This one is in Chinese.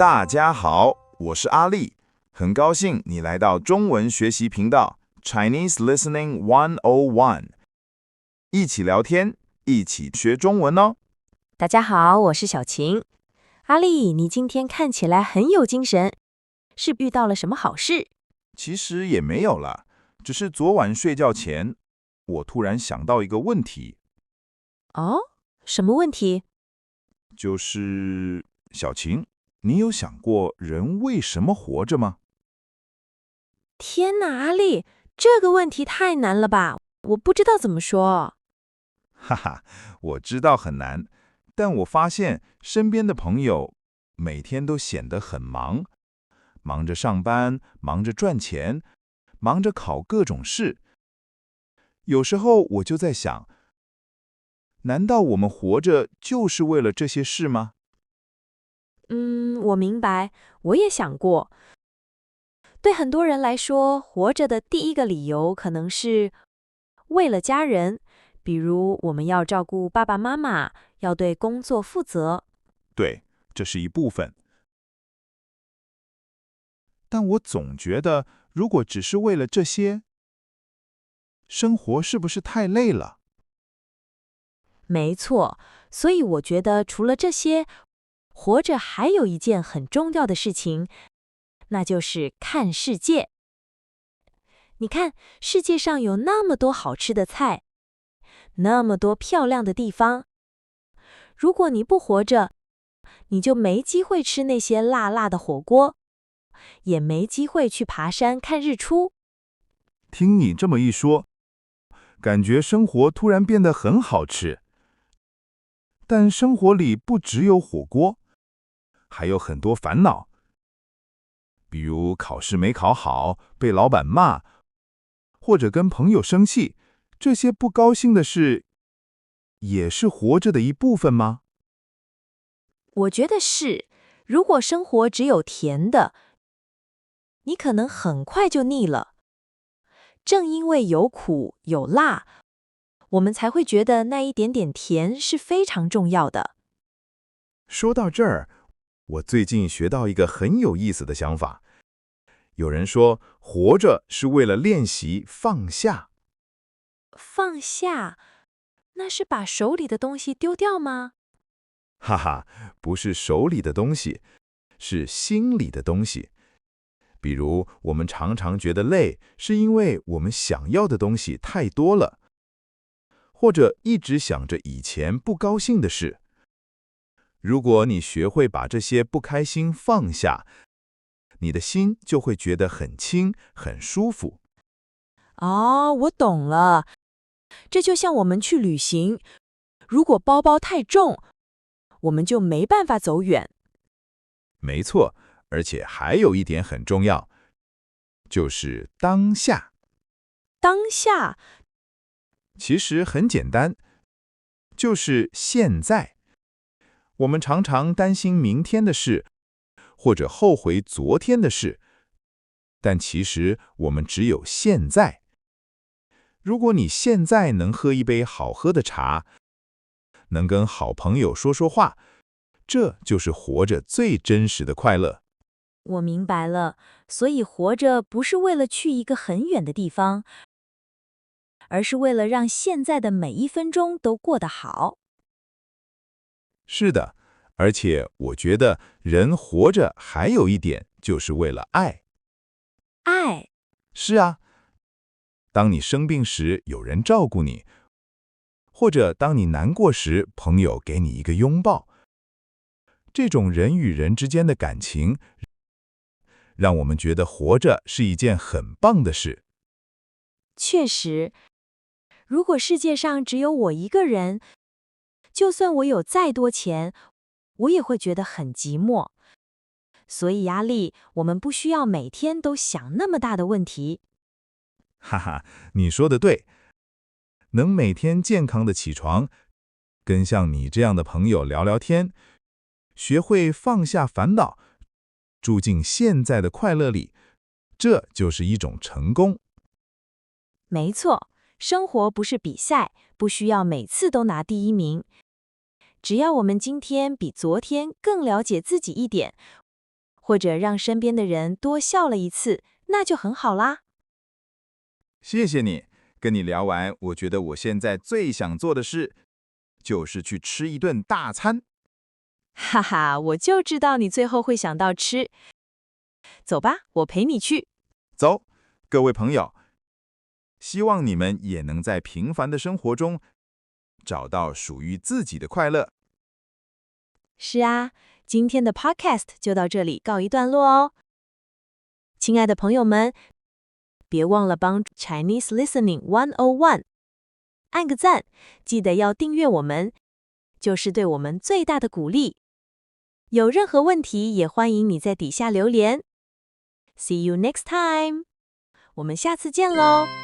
大家好，我是阿力，很高兴你来到中文学习频道 Chinese Listening 101，一起聊天，一起学中文哦。大家好，我是小晴。阿力，你今天看起来很有精神，是遇到了什么好事？其实也没有啦，只是昨晚睡觉前，我突然想到一个问题，哦，什么问题？就是小晴，你有想过人为什么活着吗？天哪，阿力，这个问题太难了吧，我不知道怎么说。哈哈，我知道很难，但我发现身边的朋友每天都显得很忙，忙着上班，忙着赚钱，忙着考各种试。有时候我就在想，难道我们活着就是为了这些事吗？我明白，我也想过。对很多人来说，活着的第一个理由可能是为了家人，比如我们要照顾爸爸妈妈，要对工作负责。对，这是一部分。但我总觉得，如果只是为了这些，生活是不是太累了？没错，所以我觉得除了这些，活着还有一件很重要的事情，那就是看世界。你看，世界上有那么多好吃的菜，那么多漂亮的地方。如果你不活着，你就没机会吃那些辣辣的火锅，也没机会去爬山看日出。听你这么一说，感觉生活突然变得很好吃。但生活里不只有火锅，还有很多烦恼，比如考试没考好，被老板骂，或者跟朋友生气，这些不高兴的事，也是活着的一部分吗？我觉得是，如果生活只有甜的，你可能很快就腻了。正因为有苦有辣，我们才会觉得那一点点甜是非常重要的。说到这儿，我最近学到一个很有意思的想法。有人说，活着是为了练习放下。放下，那是把手里的东西丢掉吗？哈哈，不是手里的东西，是心里的东西。比如，我们常常觉得累，是因为我们想要的东西太多了，或者一直想着以前不高兴的事。如果你学会把这些不开心放下，你的心就会觉得很轻、很舒服。哦，我懂了。这就像我们去旅行，如果包包太重，我们就没办法走远。没错，而且还有一点很重要，就是当下。当下，其实很简单，就是现在。我们常常担心明天的事，或者后悔昨天的事，但其实我们只有现在。如果你现在能喝一杯好喝的茶，能跟好朋友说说话，这就是活着最真实的快乐。我明白了。所以活着不是为了去一个很远的地方，而是为了让现在的每一分钟都过得好。是的，而且我觉得人活着还有一点，就是为了爱。爱，是啊，当你生病时有人照顾你，或者当你难过时朋友给你一个拥抱，这种人与人之间的感情，让我们觉得活着是一件很棒的事。确实，如果世界上只有我一个人，就算我有再多钱，我也会觉得很寂寞。所以压力，我们不需要每天都想那么大的问题。哈哈，你说的对，能每天健康的起床，跟像你这样的朋友聊聊天，学会放下烦恼，住进现在的快乐里，这就是一种成功。没错，生活不是比赛，不需要每次都拿第一名。只要我们今天比昨天更了解自己一点，或者让身边的人多笑了一次，那就很好啦。谢谢你，跟你聊完，我觉得我现在最想做的事，就是去吃一顿大餐。哈哈，我就知道你最后会想到吃。走吧，我陪你去。走，各位朋友，希望你们也能在平凡的生活中找到属于自己的快乐。是啊，今天的 podcast 就到这里告一段落哦。亲爱的朋友们，别忘了帮 Chinese Listening 101按个赞，记得要订阅我们，就是对我们最大的鼓励。有任何问题，也欢迎你在底下留言。See you next time，我们下次见喽。